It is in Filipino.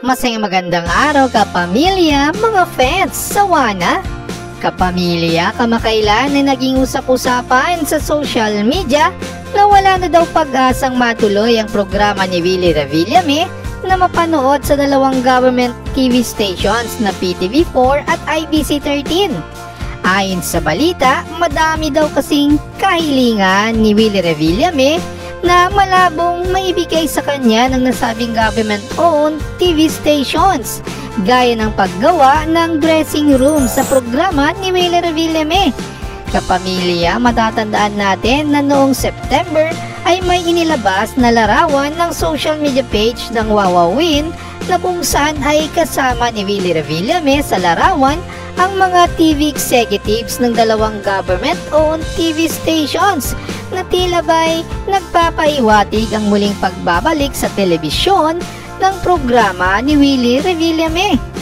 Masayang magandang araw kapamilya, mga fans sa WANA. Kapamilya, kamakailan na naging usap-usapan sa social media na wala na daw pag-asang matuloy ang programa ni Willie Revillame na mapanood sa dalawang government TV stations na PTV4 at IBC13. Ayon sa balita, madami daw kasing kahilingan ni Willie Revillame na malabong maibigay sa kanya ng nasabing government-owned TV stations, gaya ng paggawa ng dressing room sa programa ni Willie Revillame. Kapamilya, matatandaan natin na noong September ay may inilabas na larawan ng social media page ng Wawawin na kung saan ay kasama ni Willie Revillame sa larawan ang mga TV executives ng dalawang government-owned TV stations na tila ba'y nagpapaiwatig ang muling pagbabalik sa telebisyon ng programa ni Willie Revillame.